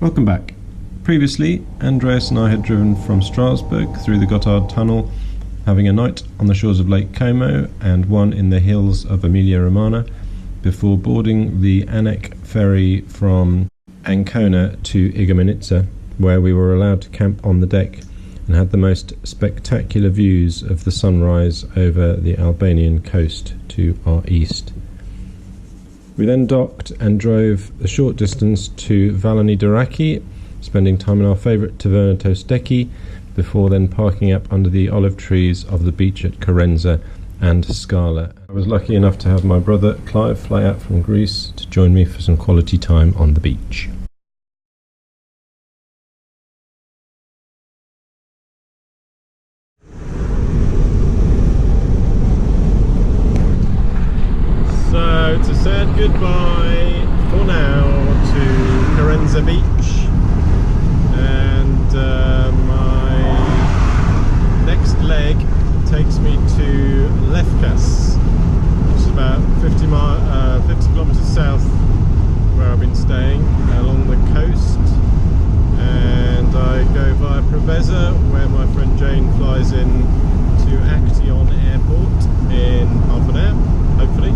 Welcome back. Previously, Andreas and I had driven from Strasbourg through the Gotthard Tunnel, having a night on the shores of Lake Como and one in the hills of Emilia-Romagna, before boarding the Adriatic ferry from Ancona to Igoumenitsa, where we were allowed to camp on the deck and had the most spectacular views of the sunrise over the Albanian coast to our east. We then docked and drove a short distance to Adriatic, spending time in our favourite taverna Tosteki, before then parking up under the olive trees of the beach at Corenza and Scala. I was lucky enough to have my brother Clive fly out from Greece to join me for some quality time on the beach. So it's a sad goodbye for now to Corenza Beach, and my next leg takes me to Lefkada, which is about 50 kilometres south where I've been staying along the coast, and I go via Preveza, where my friend Jane flies in to Action Airport in half an hour, hopefully,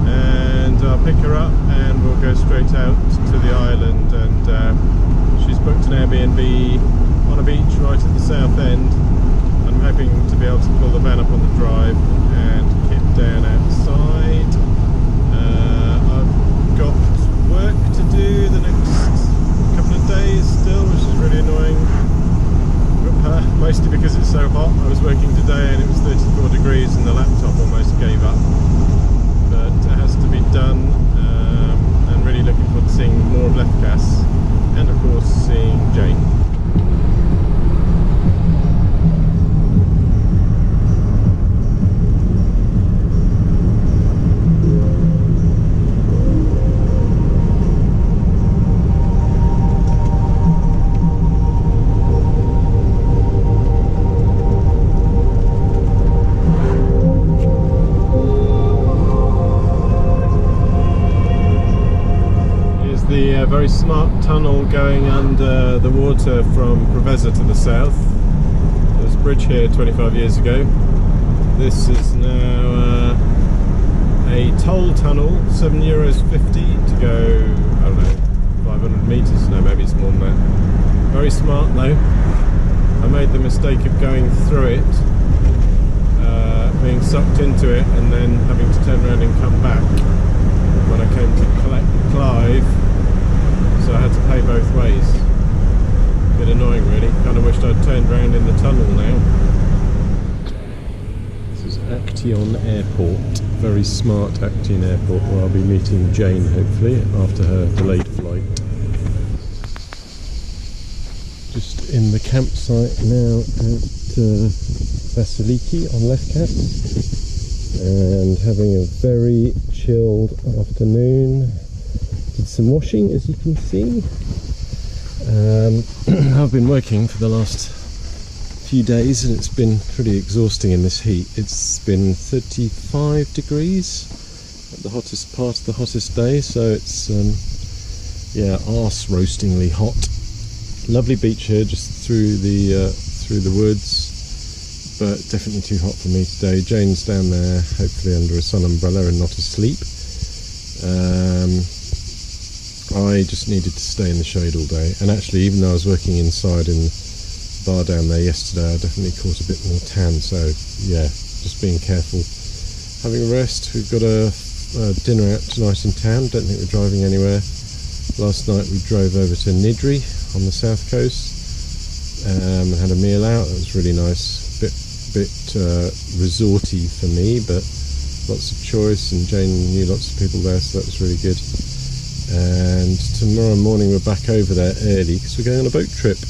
and I'll pick her up and we'll go straight out to the island. And she's booked an Airbnb on a beach right at the south end. I'm hoping to be able to pull the van up on the drive and kit down outside. I've got work to do the next couple of days still, which is really annoying, mostly because it's so hot. I was working today and it was 34 degrees and the laptop almost gave up, but it has to be done. I'm really looking forward to seeing more of Lefkada and of course seeing Jane. Very smart tunnel going under the water from Preveza to the south. There was a bridge here 25 years ago. This is now a toll tunnel, €7.50 to go, I don't know, 500 metres, no, maybe it's more than that. Very smart though. I made the mistake of going through it, being sucked into it and then having to turn around and come back when I came to collect Clive. So I had to pay both ways. A bit annoying really. Kind of wished I'd turned around in the tunnel now. This is Action Airport. Very smart Action Airport, where I'll be meeting Jane hopefully after her delayed flight. Just in the campsite now at Vassiliki on Lefkada, and having a very chilled afternoon. Did some washing, as you can see. I've been working for the last few days and it's been pretty exhausting in this heat. It's been 35 degrees at the hottest part of the hottest day, so it's yeah, arse roastingly hot. Lovely beach here, just through the woods, but definitely too hot for me today. Jane's down there, hopefully under a sun umbrella and not asleep. I just needed to stay in the shade all day, and actually even though I was working inside in the bar down there yesterday, I definitely caught a bit more tan, so yeah, just being careful. Having a rest. We've got a dinner out tonight in town, don't think we're driving anywhere. Last night we drove over to Nidri on the south coast and had a meal out. That was really nice, bit resorty for me, but lots of choice, and Jane knew lots of people there, so that was really good. And tomorrow morning we're back over there early because we're going on a boat trip,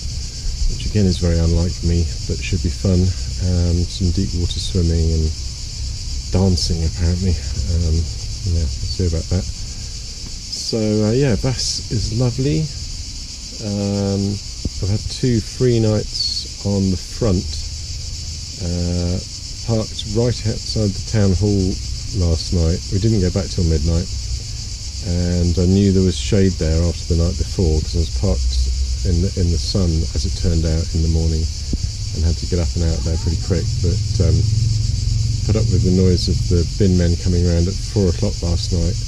which again is very unlike me, but should be fun. Some deep water swimming and dancing apparently. Yeah, we'll see about that. So yeah, Vas is lovely. I've had 2 free nights on the front, parked right outside the town hall last night. We didn't go back till midnight. and I knew there was shade there after the night before because I was parked in the sun, as it turned out, in the morning, and had to get up and out there pretty quick. But put up with the noise of the bin men coming around at 4 o'clock last night,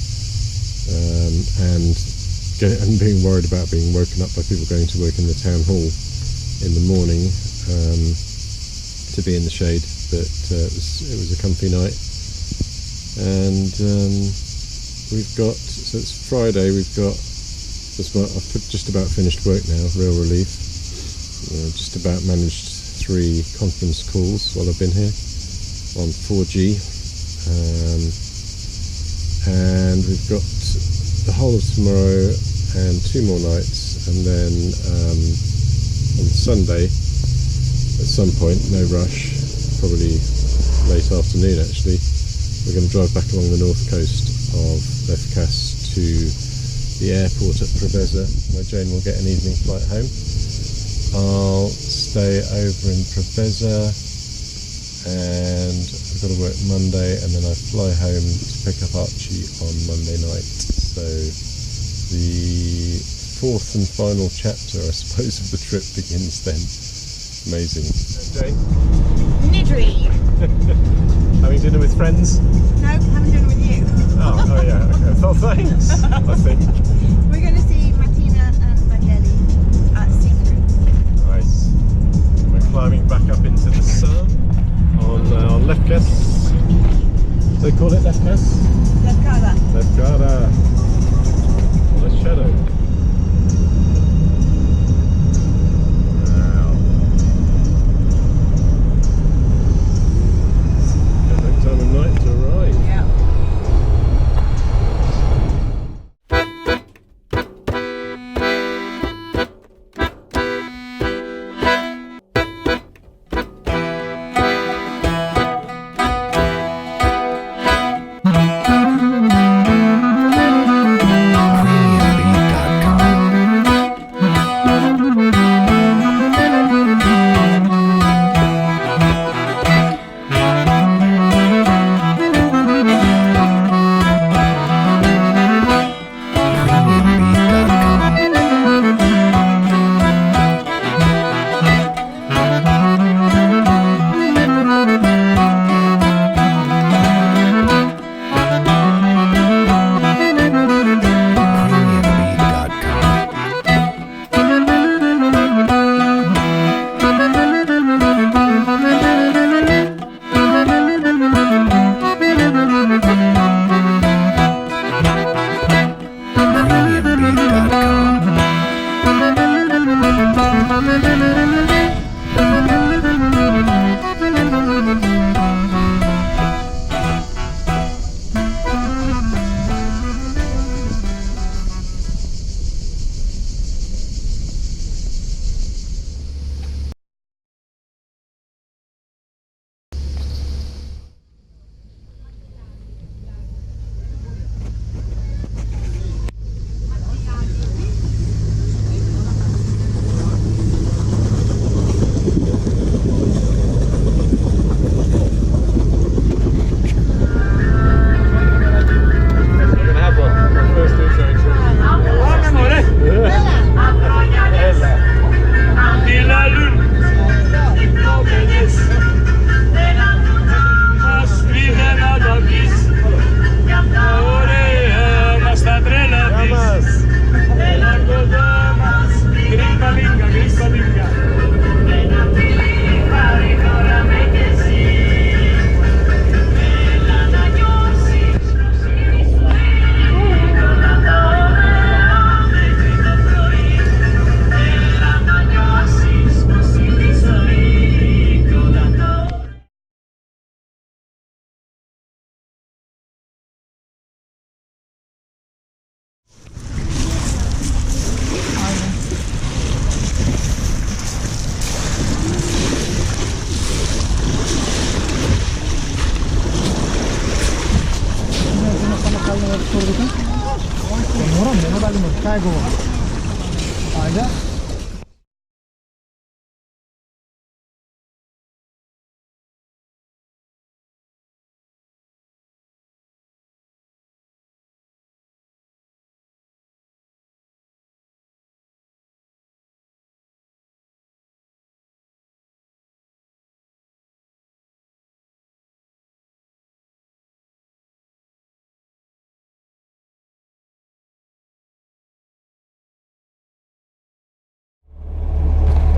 and being worried about being woken up by people going to work in the town hall in the morning, to be in the shade. But it was a comfy night, and we've got, so it's Friday, I've just about finished work now, real relief. Just about managed 3 conference calls while I've been here on 4G, and we've got the whole of tomorrow and 2 more nights, and then on Sunday at some point, no rush, probably late afternoon actually, we're going to drive back along the north coast of Lefkada to the airport at Preveza, where Jane will get an evening flight home. I'll stay over in Preveza, and I've got to work Monday, and then I fly home to pick up Archie on Monday night. So the 4th and final chapter, I suppose, of the trip begins then. Amazing. Jane? Nidri! Having dinner with friends? No, having dinner with you. Oh yeah, okay. Well, thanks, I think. We're going to see Martina and Vangeli at Secret. Nice. We're climbing back up into the sun on Lefkada. They call it Lefkada? Lefkada. Lefkada. On a shadow. Wow. No time of night to arrive. Yeah. Ada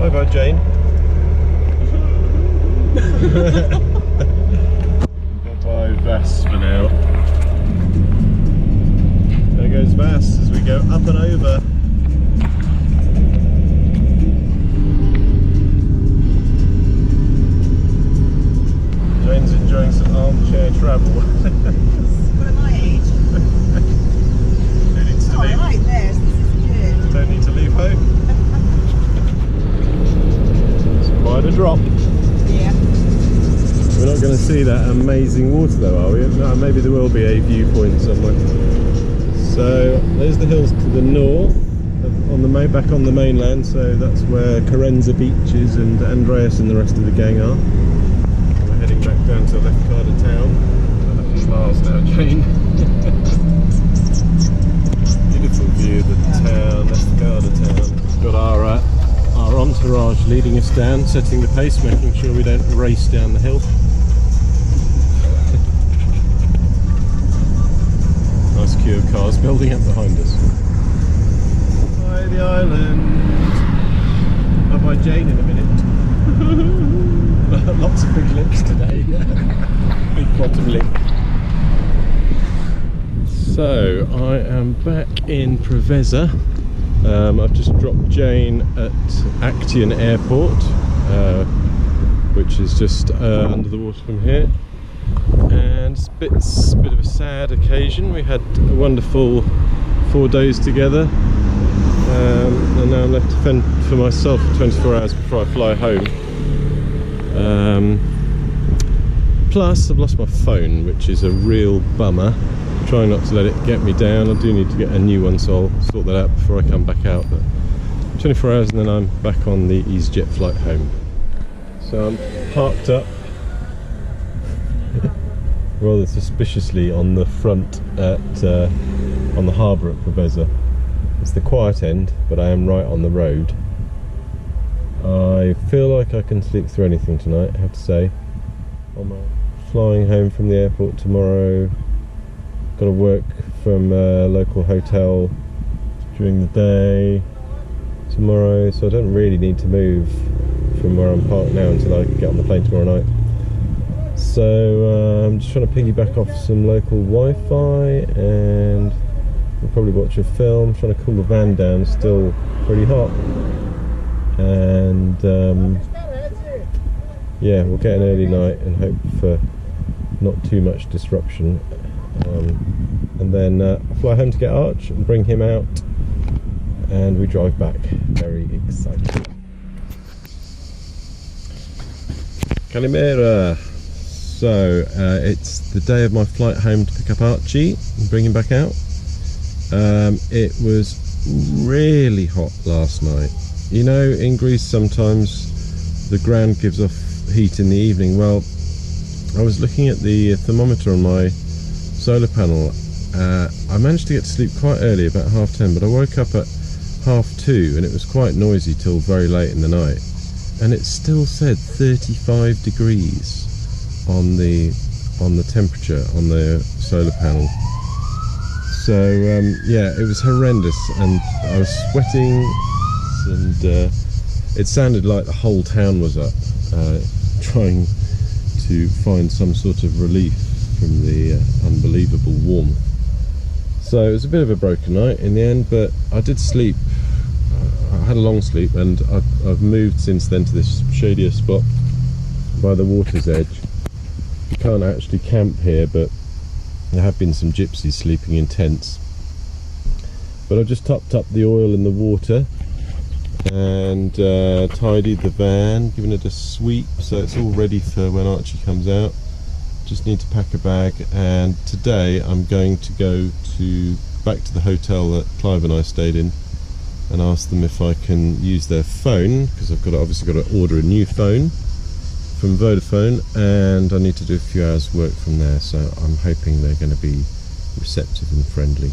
Bye bye, Jane. Bye bye, Vass for now. There goes Vass as we go up and over. Jane's enjoying some armchair travel. What am I age? Don't need to Oh, I leave. like this. This is good. Don't need to leave home. It's quite a drop. Yeah. We're not going to see that amazing water though, are we? No, maybe there will be a viewpoint somewhere. So there's the hills to the north, on the back on the mainland. So that's where Carenza Beach is, and Andreas and the rest of the gang are. We're heading back down to Lefkada town. That was Lars now, Jane. Beautiful view of the town, Lefkada town. Got our entourage leading us down, setting the pace, making sure we don't race down the hill. Nice queue of cars building up behind us. Bye the island. Bye bye Jane in a minute. Lots of big lips today. Big bottom lip. So I am back in Preveza. I've just dropped Jane at Actian Airport, which is just under the water from here. And it's a bit of a sad occasion. We had a wonderful 4 days together, and now I'm left to fend for myself for 24 hours before I fly home. Plus I've lost my phone, which is a real bummer. I'm trying not to let it get me down. I do need to get a new one, so I'll sort that out before I come back out. But 24 hours and then I'm back on the EasyJet flight home. So I'm parked up rather suspiciously on the front at on the harbour at Preveza. It's the quiet end, but I am right on the road. I feel like I can sleep through anything tonight, I have to say. I'm flying home from the airport tomorrow. Got to work from a local hotel during the day tomorrow, so I don't really need to move from where I'm parked now until I get on the plane tomorrow night. So I'm just trying to piggyback off some local Wi-Fi, and we'll probably watch a film. I'm trying to cool the van down, it's still pretty hot. And yeah, we'll get an early night and hope for not too much disruption. And then fly home to get Arch and bring him out, and we drive back. Very excited. Kalimera. So it's the day of my flight home to pick up Archie and bring him back out. It was really hot last night. You know, in Greece sometimes the ground gives off heat in the evening. Well, I was looking at the thermometer on my solar panel. I managed to get to sleep quite early, about 10:30, but I woke up at 2:30 and it was quite noisy till very late in the night, and it still said 35 degrees on the temperature on the solar panel. So yeah, it was horrendous, and I was sweating, and it sounded like the whole town was up trying to find some sort of relief from the unbelievable warmth. So it was a bit of a broken night in the end, but I did sleep. I had a long sleep, and I've moved since then to this shadier spot by the water's edge. You can't actually camp here, but there have been some gypsies sleeping in tents. But I've just topped up the oil in the water and tidied the van, given it a sweep, so it's all ready for when Archie comes out. Just need to pack a bag, and today I'm going to go back to the hotel that Clive and I stayed in and ask them if I can use their phone, because I've obviously got to order a new phone from Vodafone, and I need to do a few hours work from there, so I'm hoping they're going to be receptive and friendly.